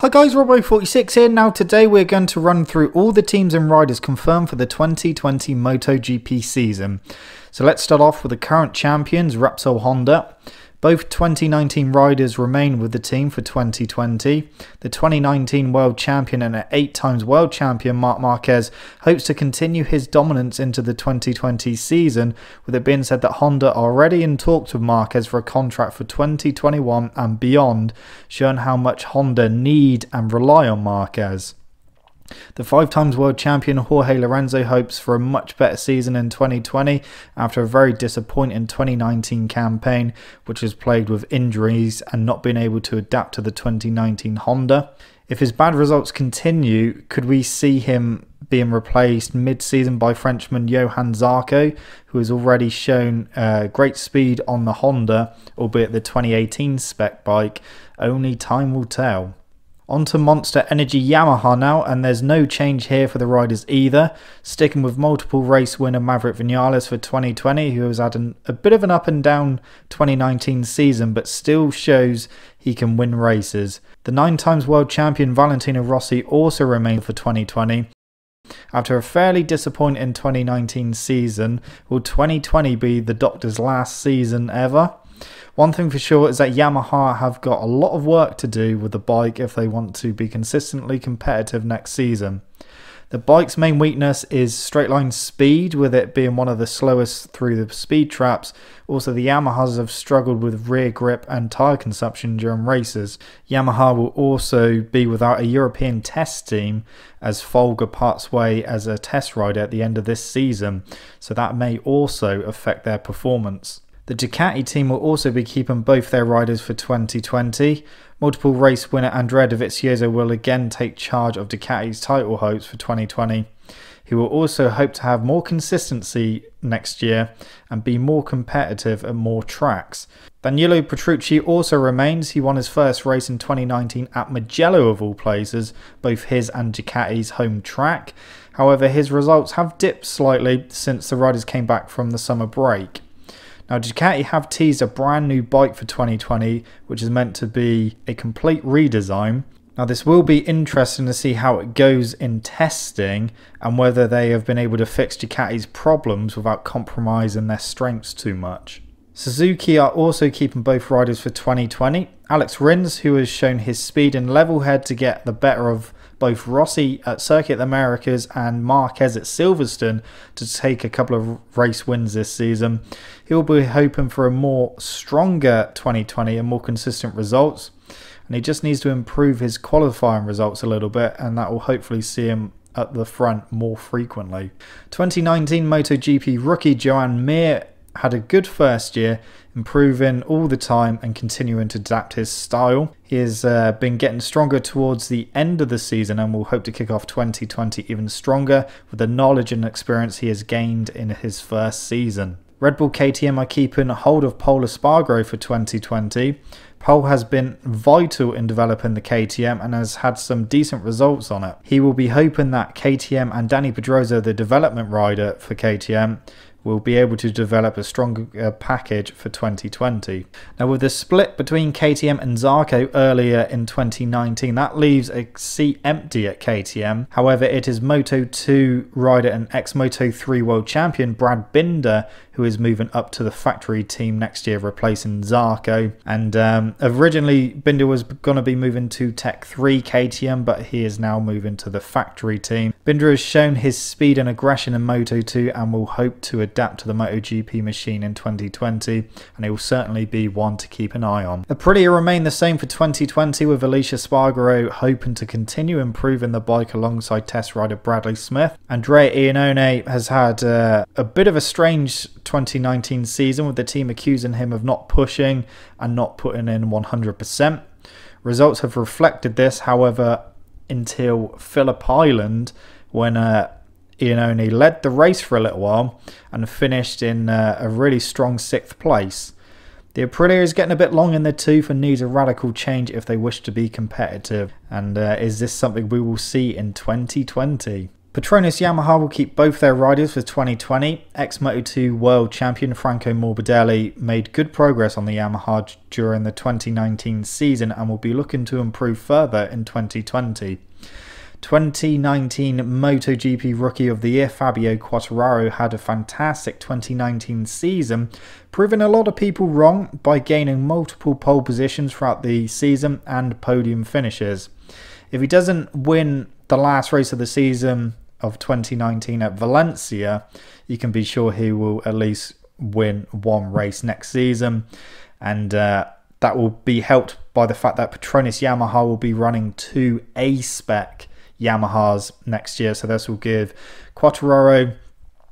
Hi guys, Robbo46 here. Now today we're going to run through all the teams and riders confirmed for the 2020 MotoGP season. So let's start off with the current champions, Ratso Honda. Both 2019 riders remain with the team for 2020. The 2019 world champion and an 8 times world champion Marc Marquez hopes to continue his dominance into the 2020 season, with it being said that Honda are already in talks with Marquez for a contract for 2021 and beyond, showing how much Honda need and rely on Marquez. The 5 times world champion Jorge Lorenzo hopes for a much better season in 2020 after a very disappointing 2019 campaign, which was plagued with injuries and not being able to adapt to the 2019 Honda. If his bad results continue, could we see him being replaced mid-season by Frenchman Johann Zarco, who has already shown great speed on the Honda, albeit the 2018 spec bike? Only time will tell. On to Monster Energy Yamaha now, and there's no change here for the riders either. Sticking with multiple race winner Maverick Vinales for 2020, who has had a bit of an up and down 2019 season, but still shows he can win races. The 9 times world champion Valentina Rossi also remains for 2020. After a fairly disappointing 2019 season, will 2020 be the Doctor's last season ever? One thing for sure is that Yamaha have got a lot of work to do with the bike if they want to be consistently competitive next season. The bike's main weakness is straight line speed, with it being one of the slowest through the speed traps. Also, the Yamahas have struggled with rear grip and tyre consumption during races. Yamaha will also be without a European test team, as Folger parts way as a test rider at the end of this season, so that may also affect their performance. The Ducati team will also be keeping both their riders for 2020. Multiple race winner Andrea Dovizioso will again take charge of Ducati's title hopes for 2020. He will also hope to have more consistency next year and be more competitive at more tracks. Vinilo Petrucci also remains. He won his first race in 2019 at Mugello of all places, both his and Ducati's home track. However, his results have dipped slightly since the riders came back from the summer break. Now, Ducati have teased a brand new bike for 2020, which is meant to be a complete redesign. Now, this will be interesting to see how it goes in testing and whether they have been able to fix Ducati's problems without compromising their strengths too much. Suzuki are also keeping both riders for 2020. Alex Rins, who has shown his speed and level head to get the better of both Rossi at Circuit Americas and Marquez at Silverstone to take a couple of race wins this season. He'll be hoping for a more stronger 2020 and more consistent results. And he just needs to improve his qualifying results a little bit, and that will hopefully see him at the front more frequently. 2019 MotoGP rookie Joan Mir had a good first year, improving all the time and continuing to adapt his style. He has been getting stronger towards the end of the season and will hope to kick off 2020 even stronger with the knowledge and experience he has gained in his first season. Red Bull KTM are keeping hold of Pol Espargaro for 2020. Pol has been vital in developing the KTM and has had some decent results on it. He will be hoping that KTM and Dani Pedrosa, the development rider for KTM, will be able to develop a stronger package for 2020. Now, with the split between KTM and Zarco earlier in 2019, that leaves a seat empty at KTM. However, it is Moto2 rider and ex-Moto3 world champion Brad Binder who is moving up to the factory team next year, replacing Zarco. And originally Binder was going to be moving to Tech 3 KTM, but he is now moving to the factory team. Binder has shown his speed and aggression in Moto2 and will hope to adapt to the MotoGP machine in 2020, and it will certainly be one to keep an eye on. Aprilia remain the same for 2020, with Alicia Spargaro hoping to continue improving the bike alongside test rider Bradley Smith. Andrea Iannone has had a bit of a strange 2019 season, with the team accusing him of not pushing and not putting in 100%. Results have reflected this, however, until Phillip Island, when Iannone led the race for a little while and finished in a really strong 6th place. The Aprilia is getting a bit long in the tooth and needs a radical change if they wish to be competitive. And is this something we will see in 2020? Petronas Yamaha will keep both their riders for 2020. Ex-Moto2 world champion Franco Morbidelli made good progress on the Yamaha during the 2019 season and will be looking to improve further in 2020. 2019 MotoGP Rookie of the Year Fabio Quattro had a fantastic 2019 season, proving a lot of people wrong by gaining multiple pole positions throughout the season and podium finishes. If he doesn't win the last race of the season of 2019 at Valencia, you can be sure he will at least win one race next season, and that will be helped by the fact that Petronas Yamaha will be running 2 A-spec Yamahas next year, so this will give Quattro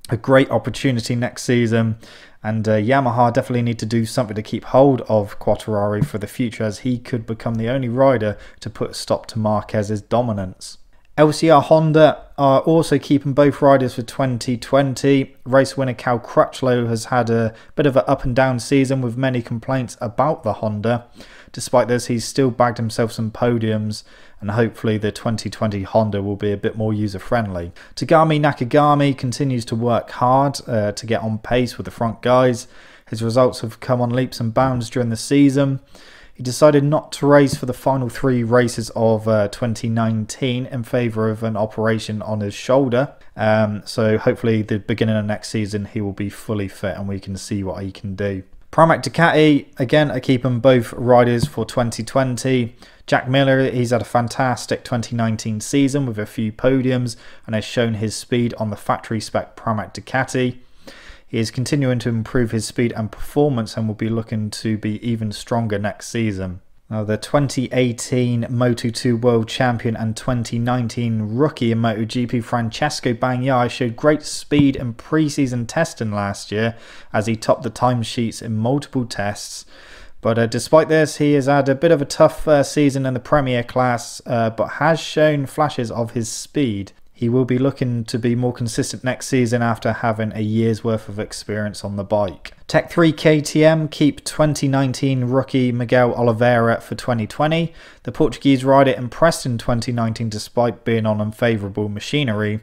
a great opportunity next season, and Yamaha definitely need to do something to keep hold of Quattro for the future, as he could become the only rider to put a stop to Marquez's dominance. LCR Honda are also keeping both riders for 2020. Race winner Cal Crutchlow has had a bit of an up and down season with many complaints about the Honda. Despite this, he's still bagged himself some podiums, and hopefully the 2020 Honda will be a bit more user-friendly. Tagami Nakagami continues to work hard to get on pace with the front guys. His results have come on leaps and bounds during the season. He decided not to race for the final 3 races of 2019 in favour of an operation on his shoulder. So hopefully the beginning of next season he will be fully fit and we can see what he can do. Pramac Ducati, again, are keeping both riders for 2020. Jack Miller, he's had a fantastic 2019 season with a few podiums and has shown his speed on the factory spec Pramac Ducati. He is continuing to improve his speed and performance and will be looking to be even stronger next season. Now, the 2018 Moto2 World Champion and 2019 Rookie in MotoGP Francesco Bagnaia showed great speed in pre-season testing last year as he topped the timesheets in multiple tests. But despite this, he has had a bit of a tough season in the Premier class, but has shown flashes of his speed. He will be looking to be more consistent next season after having a year's worth of experience on the bike. Tech 3 KTM keep 2019 rookie Miguel Oliveira for 2020. The Portuguese rider impressed in 2019 despite being on unfavourable machinery.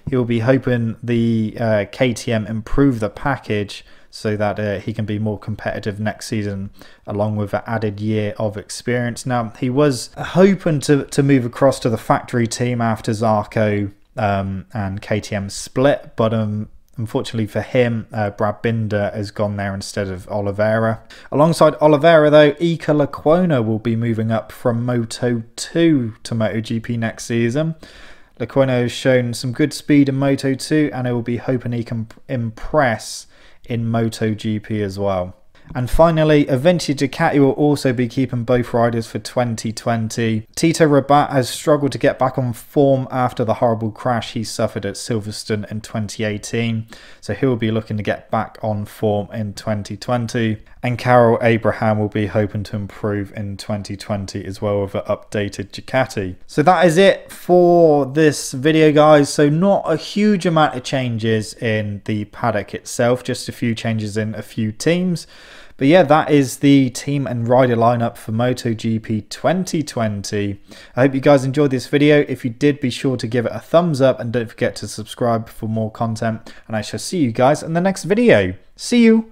He will be hoping the KTM improve the package so that he can be more competitive next season, along with an added year of experience. Now, he was hoping to move across to the factory team after Zarco and KTM split, but unfortunately for him, Brad Binder has gone there instead of Oliveira. Alongside Oliveira, though, Iker Lecuona will be moving up from Moto2 to MotoGP next season. Lecuona has shown some good speed in Moto2, and I will be hoping he can impress in MotoGP as well. And finally, Vintage Ducati will also be keeping both riders for 2020. Tito Rabat has struggled to get back on form after the horrible crash he suffered at Silverstone in 2018, so he will be looking to get back on form in 2020. And Carol Abraham will be hoping to improve in 2020 as well with an updated Ducati. So that is it for this video, guys. So not a huge amount of changes in the paddock itself, just a few changes in a few teams. But yeah, that is the team and rider lineup for MotoGP 2020. I hope you guys enjoyed this video. If you did, be sure to give it a thumbs up and don't forget to subscribe for more content. And I shall see you guys in the next video. See you!